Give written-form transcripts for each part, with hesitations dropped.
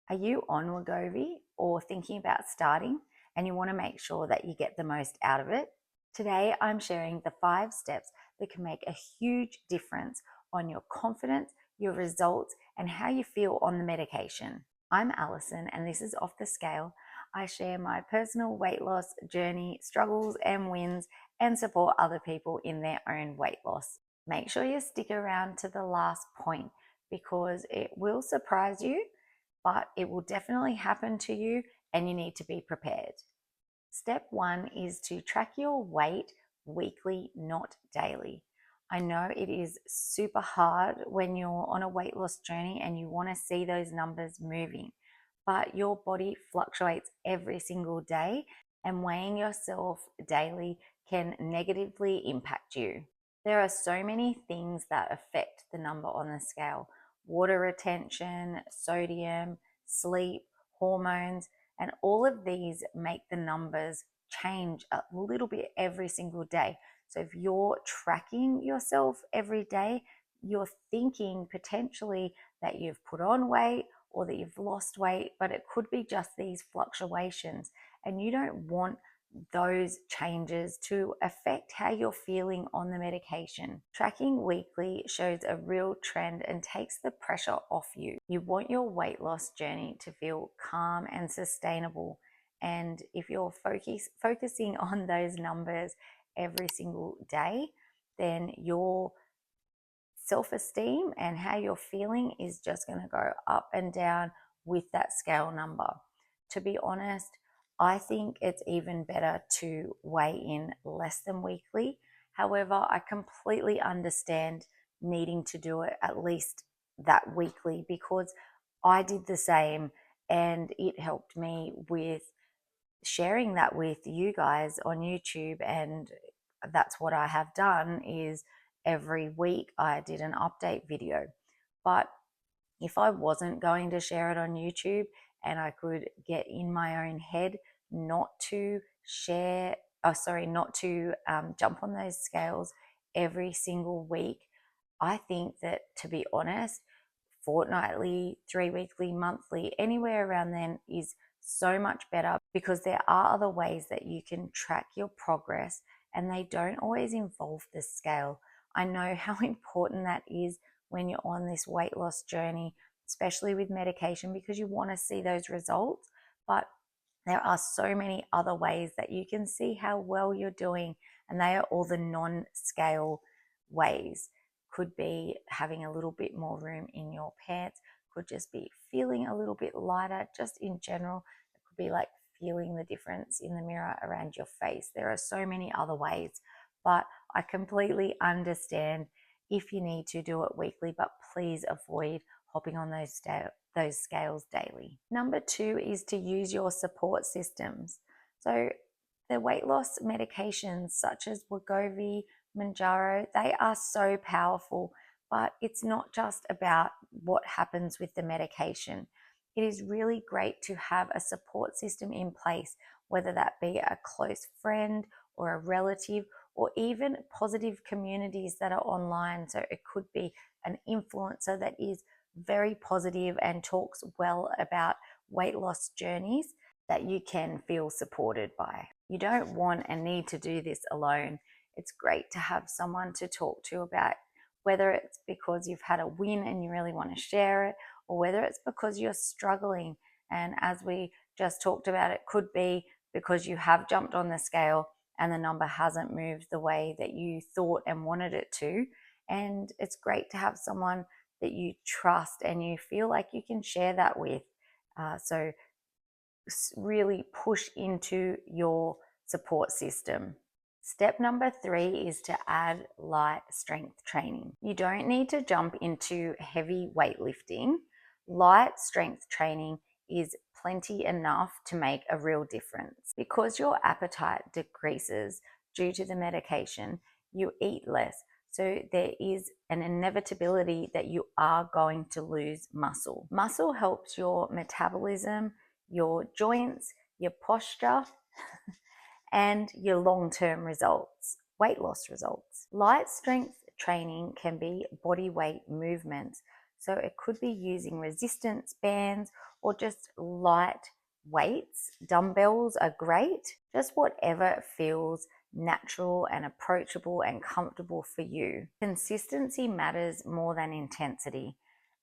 Are you on Wegovy or thinking about starting and you want to make sure that you get the most out of it? Today, I'm sharing the 5 steps that can make a huge difference on your confidence, your results, and how you feel on the medication. I'm Alison, and this is Off the Scale. I share my personal weight loss journey, struggles and wins, and support other people in their own weight loss. Make sure you stick around to the last point because it will surprise you, but it will definitely happen to you and you need to be prepared. Step 1 is to track your weight weekly, not daily. I know it is super hard when you're on a weight loss journey and you want to see those numbers moving, but your body fluctuates every single day, and weighing yourself daily can negatively impact you. There are so many things that affect the number on the scale: water retention, sodium, sleep, hormones, and all of these make the numbers change a little bit every single day. So if you're tracking yourself every day, you're thinking potentially that you've put on weight or that you've lost weight, but it could be just these fluctuations. And you don't want those changes to affect how you're feeling on the medication. Tracking weekly shows a real trend and takes the pressure off you. You want your weight loss journey to feel calm and sustainable. And if you're focusing on those numbers every single day, then your self-esteem and how you're feeling is just going to go up and down with that scale number. To be honest, I think it's even better to weigh in less than weekly. However, I completely understand needing to do it at least that weekly because I did the same, and it helped me with sharing that with you guys on YouTube. And that's what I have done, is every week I did an update video. But if I wasn't going to share it on YouTube and I could get in my own head not to share, not to jump on those scales every single week, I think that, to be honest, fortnightly, 3 weekly, monthly, anywhere around then is so much better, because there are other ways that you can track your progress and they don't always involve the scale. I know how important that is when you're on this weight loss journey, especially with medication, because you want to see those results. But there are so many other ways that you can see how well you're doing, and they are all the non-scale ways. Could be having a little bit more room in your pants, could just be feeling a little bit lighter just in general. It could be like feeling the difference in the mirror around your face. There are so many other ways, but I completely understand if you need to do it weekly, but please avoid hopping on those scales daily. Number 2 is to use your support systems. So the weight loss medications such as Wegovy, Mounjaro, they are so powerful, but it's not just about what happens with the medication. It is really great to have a support system in place, whether that be a close friend or a relative, or even positive communities that are online. So it could be an influencer that is very positive and talks well about weight loss journeys that you can feel supported by. You don't want and need to do this alone. It's great to have someone to talk to about, whether it's because you've had a win and you really want to share it, or whether it's because you're struggling. And as we just talked about, it could be because you have jumped on the scale and the number hasn't moved the way that you thought and wanted it to. And it's great to have someone that you trust and you feel like you can share that with. So really push into your support system. Step number 3 is to add light strength training. You don't need to jump into heavy weightlifting. Light strength training is plenty enough to make a real difference. Because your appetite decreases due to the medication, you eat less. So there is an inevitability that you are going to lose muscle. Muscle helps your metabolism, your joints, your posture, and your long-term results, weight loss results. Light strength training can be body weight movements. So it could be using resistance bands or just light weights. Dumbbells are great, just whatever feels natural and approachable and comfortable for you. Consistency matters more than intensity.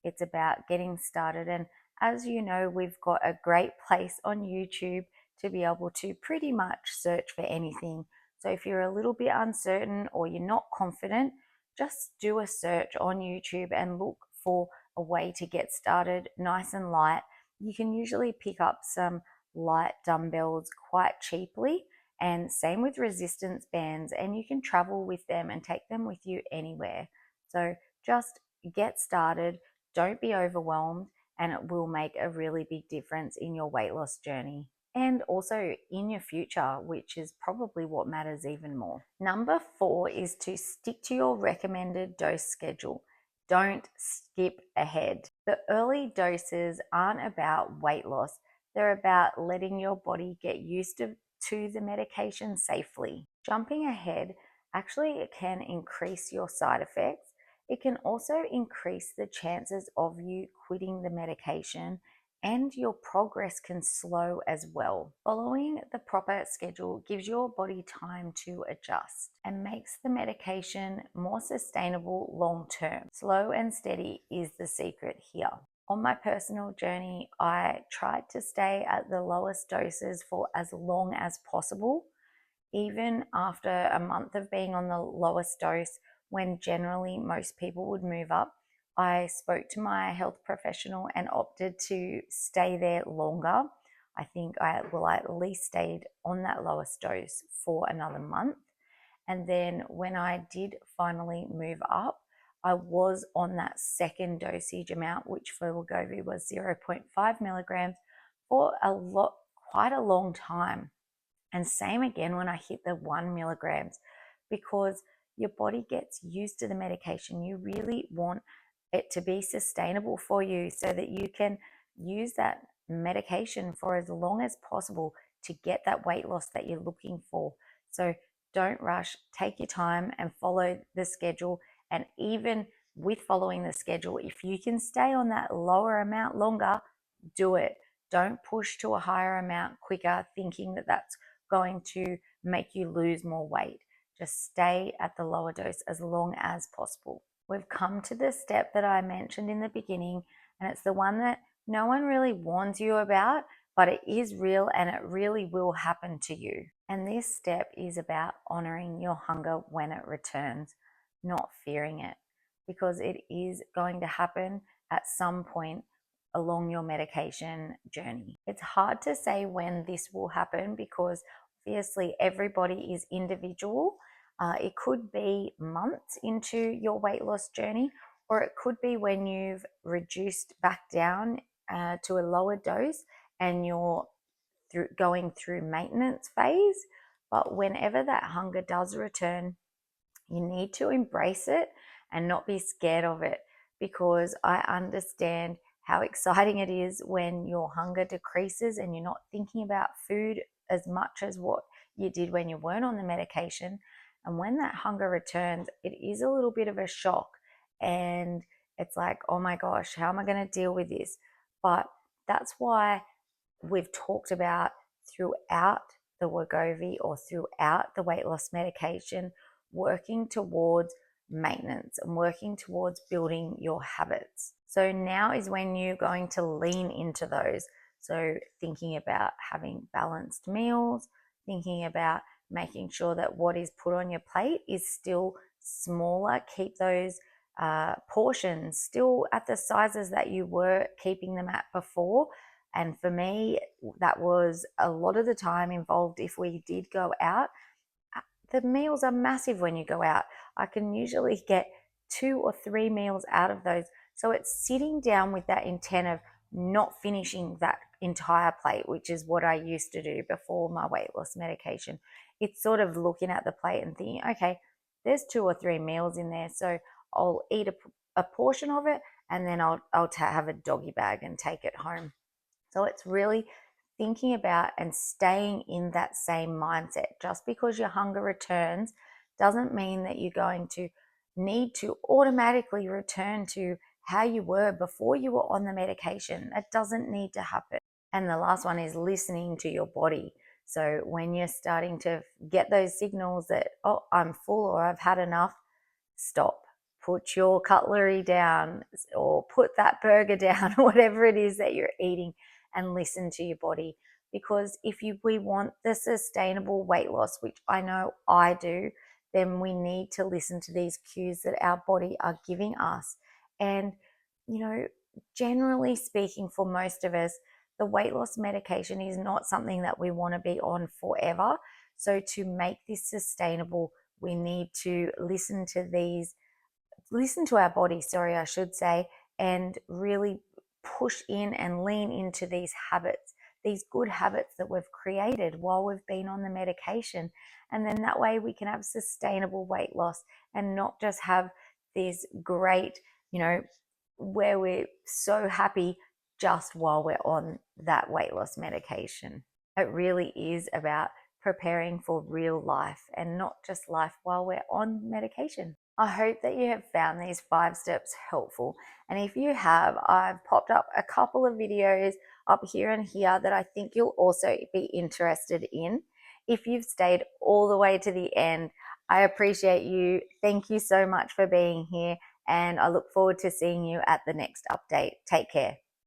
It's about getting started, and as you know, we've got a great place on YouTube to be able to pretty much search for anything. So if you're a little bit uncertain or you're not confident, just do a search on YouTube and look for a way to get started nice and light. You can usually pick up some light dumbbells quite cheaply, and same with resistance bands, and you can travel with them and take them with you anywhere. So just get started, don't be overwhelmed, and it will make a really big difference in your weight loss journey and also in your future, which is probably what matters even more. Number 4 is to stick to your recommended dose schedule. Don't skip ahead. The early doses aren't about weight loss. They're about letting your body get used to the medication safely. Jumping ahead, actually, it can increase your side effects. It can also increase the chances of you quitting the medication, and your progress can slow as well. Following the proper schedule gives your body time to adjust and makes the medication more sustainable long term. Slow and steady is the secret here. On my personal journey, I tried to stay at the lowest doses for as long as possible, even after a month of being on the lowest dose, when generally most people would move up. I spoke to my health professional and opted to stay there longer. I think I at least stayed on that lowest dose for another month. And then when I did finally move up, I was on that second dosage amount, which for Wegovy was 0.5 milligrams for quite a long time. And same again when I hit the 1 milligrams, because your body gets used to the medication. You really want it to be sustainable for you so that you can use that medication for as long as possible to get that weight loss that you're looking for. So don't rush, take your time and follow the schedule. And even with following the schedule, if you can stay on that lower amount longer, do it. Don't push to a higher amount quicker thinking that that's going to make you lose more weight. Just stay at the lower dose as long as possible. We've come to the step that I mentioned in the beginning, and it's the one that no one really warns you about, but it is real and it really will happen to you. And this step is about honoring your hunger when it returns, not fearing it, because it is going to happen at some point along your medication journey. It's hard to say when this will happen because obviously everybody is individual. It could be months into your weight loss journey, or it could be when you've reduced back down to a lower dose and you're going through maintenance phase. But whenever that hunger does return, you need to embrace it and not be scared of it, because I understand how exciting it is when your hunger decreases and you're not thinking about food as much as what you did when you weren't on the medication. And when that hunger returns, it is a little bit of a shock. And it's like, oh my gosh, how am I going to deal with this? But that's why we've talked about throughout the Wegovy or throughout the weight loss medication, working towards maintenance and working towards building your habits. So now is when you're going to lean into those. So thinking about having balanced meals, thinking about making sure that what is put on your plate is still smaller. Keep those portions still at the sizes that you were keeping them at before. And for me, that was a lot of the time involved if we did go out. The meals are massive when you go out. I can usually get 2 or 3 meals out of those. So it's sitting down with that intent of not finishing that entire plate, which is what I used to do before my weight loss medication. It's sort of looking at the plate and thinking, okay, there's 2 or 3 meals in there, so I'll eat a portion of it and then I'll have a doggy bag and take it home. So it's really thinking about and staying in that same mindset. Just because your hunger returns doesn't mean that you're going to need to automatically return to how you were before you were on the medication. That doesn't need to happen. And the last one is listening to your body. So when you're starting to get those signals that, oh, I'm full or I've had enough, stop. Put your cutlery down or put that burger down, or whatever it is that you're eating, and listen to your body. Because if we want the sustainable weight loss, which I know I do, then we need to listen to these cues that our body are giving us. And, you know, generally speaking, for most of us, the weight loss medication is not something that we want to be on forever. So to make this sustainable, we need to listen to our body, sorry, I should say, and really push in and lean into these habits, these good habits that we've created while we've been on the medication. And then that way we can have sustainable weight loss and not just have this great, where we're so happy just while we're on that weight loss medication. It really is about preparing for real life and not just life while we're on medication. I hope that you have found these 5 steps helpful. And if you have, I've popped up a couple of videos up here and here that I think you'll also be interested in. If you've stayed all the way to the end, I appreciate you. Thank you so much for being here, and I look forward to seeing you at the next update. Take care.